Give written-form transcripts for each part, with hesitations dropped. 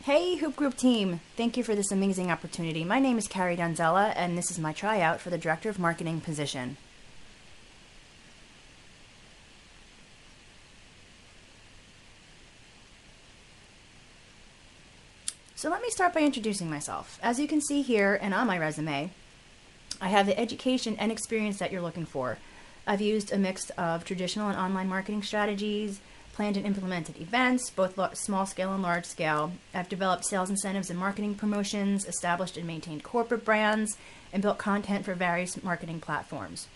Hey, Hoop Group team! Thank you for this amazing opportunity. My name is Carrie Donzella, and this is my tryout for the Director of Marketing position. So let me start by introducing myself. As you can see here and on my resume, I have the education and experience that you're looking for. I've used a mix of traditional and online marketing strategies, planned and implemented events, both small scale and large scale. I've developed sales incentives and marketing promotions, established and maintained corporate brands, and built content for various marketing platforms.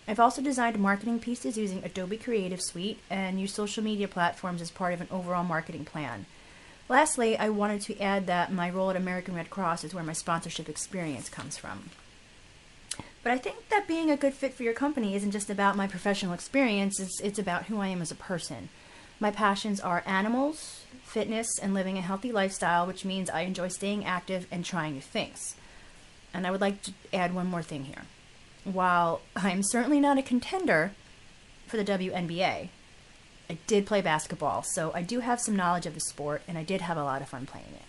I've also designed marketing pieces using Adobe Creative Suite and used social media platforms as part of an overall marketing plan. Lastly, I wanted to add that my role at American Red Cross is where my sponsorship experience comes from. But I think that being a good fit for your company isn't just about my professional experience, it's about who I am as a person. My passions are animals, fitness, and living a healthy lifestyle, which means I enjoy staying active and trying new things. And I would like to add one more thing here. While I'm certainly not a contender for the WNBA, I did play basketball, so I do have some knowledge of the sport, and I did have a lot of fun playing it.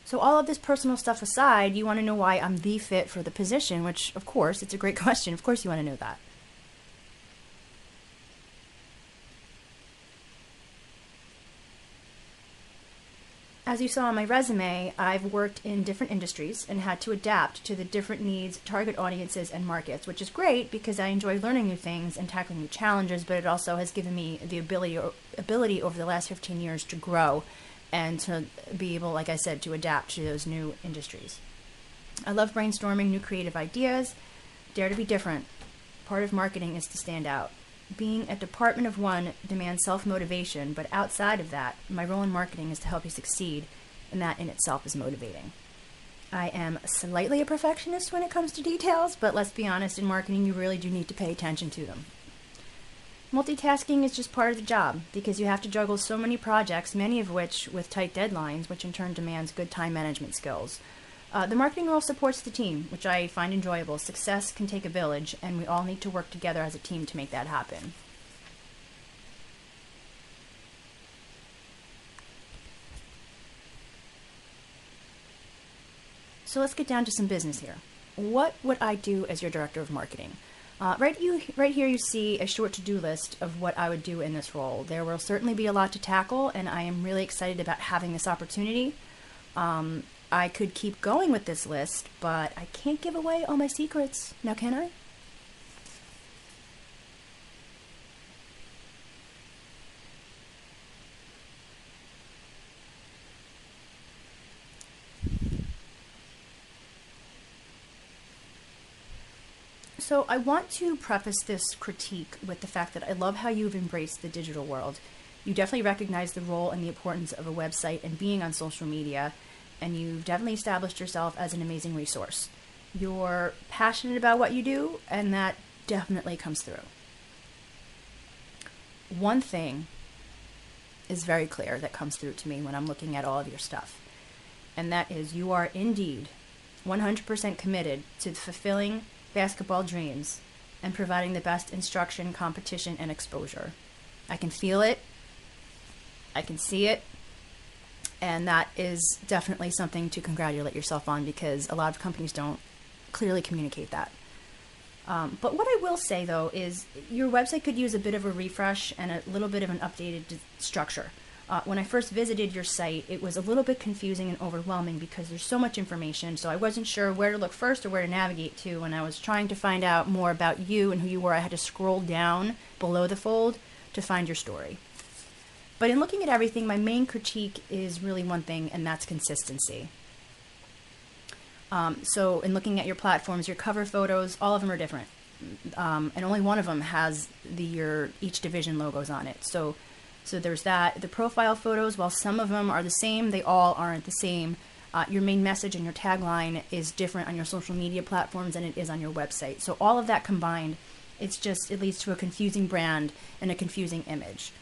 So all of this personal stuff aside, you want to know why I'm the fit for the position, which, of course, it's a great question. Of course you want to know that. As you saw on my resume, I've worked in different industries and had to adapt to the different needs, target audiences, and markets, which is great because I enjoy learning new things and tackling new challenges, but it also has given me the ability over the last 15 years to grow and to be able, like I said, to adapt to those new industries. I love brainstorming new creative ideas, dare to be different. Part of marketing is to stand out. Being a department of one demands self-motivation, but outside of that, my role in marketing is to help you succeed, and that in itself is motivating. I am slightly a perfectionist when it comes to details, but let's be honest, in marketing you really do need to pay attention to them. Multitasking is just part of the job because you have to juggle so many projects, many of which with tight deadlines, which in turn demands good time management skills. The marketing role supports the team, which I find enjoyable. Success can take a village, and we all need to work together as a team to make that happen. So let's get down to some business here. What would I do as your director of marketing? Right here you see a short to-do list of what I would do in this role. There will certainly be a lot to tackle, and I am really excited about having this opportunity. I could keep going with this list, but I can't give away all my secrets. Now, can I? So I want to preface this critique with the fact that I love how you've embraced the digital world. You definitely recognize the role and the importance of a website and being on social media, and you've definitely established yourself as an amazing resource. You're passionate about what you do, and that definitely comes through. One thing is very clear that comes through to me when I'm looking at all of your stuff, and that is you are indeed 100% committed to fulfilling basketball dreams and providing the best instruction, competition, and exposure. I can feel it, I can see it, and that is definitely something to congratulate yourself on because a lot of companies don't clearly communicate that. But what I will say though is your website could use a bit of a refresh and a little bit of an updated structure. When I first visited your site, it was a little bit confusing and overwhelming because there's so much information, so I wasn't sure where to look first or where to navigate to. When I was trying to find out more about you and who you were, I had to scroll down below the fold to find your story. But in looking at everything, my main critique is really one thing, and that's consistency. So in looking at your platforms, your cover photos, all of them are different. And only one of them has your each division logos on it. So there's that. The profile photos, while some of them are the same, they all aren't the same. Your main message and your tagline is different on your social media platforms than it is on your website. So all of that combined, it leads to a confusing brand and a confusing image.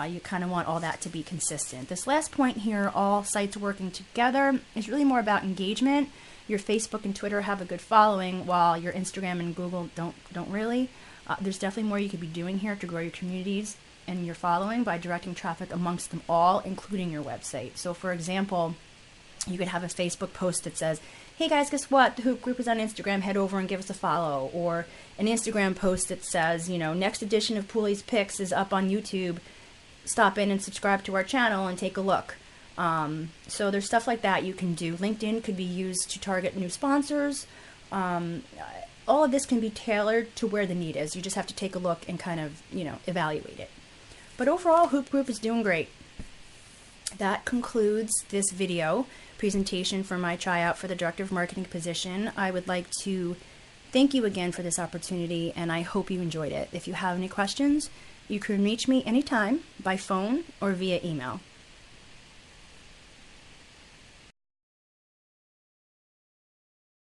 You kind of want all that to be consistent. This last point here, all sites working together, is really more about engagement. Your Facebook and Twitter have a good following, while your Instagram and Google don't really. There's definitely more you could be doing here to grow your communities. and your following by directing traffic amongst them all, including your website. So for example, you could have a Facebook post that says, hey guys, guess what? The Hoop Group is on Instagram. Head over and give us a follow. Or an Instagram post that says, next edition of Pooley's Picks is up on YouTube. Stop in and subscribe to our channel and take a look. So there's stuff like that you can do. LinkedIn could be used to target new sponsors. All of this can be tailored to where the need is. You just have to take a look and kind of, evaluate it. But overall, Hoop Group is doing great. That concludes this video presentation for my tryout for the Director of Marketing position. I would like to thank you again for this opportunity, and I hope you enjoyed it. If you have any questions, you can reach me anytime by phone or via email.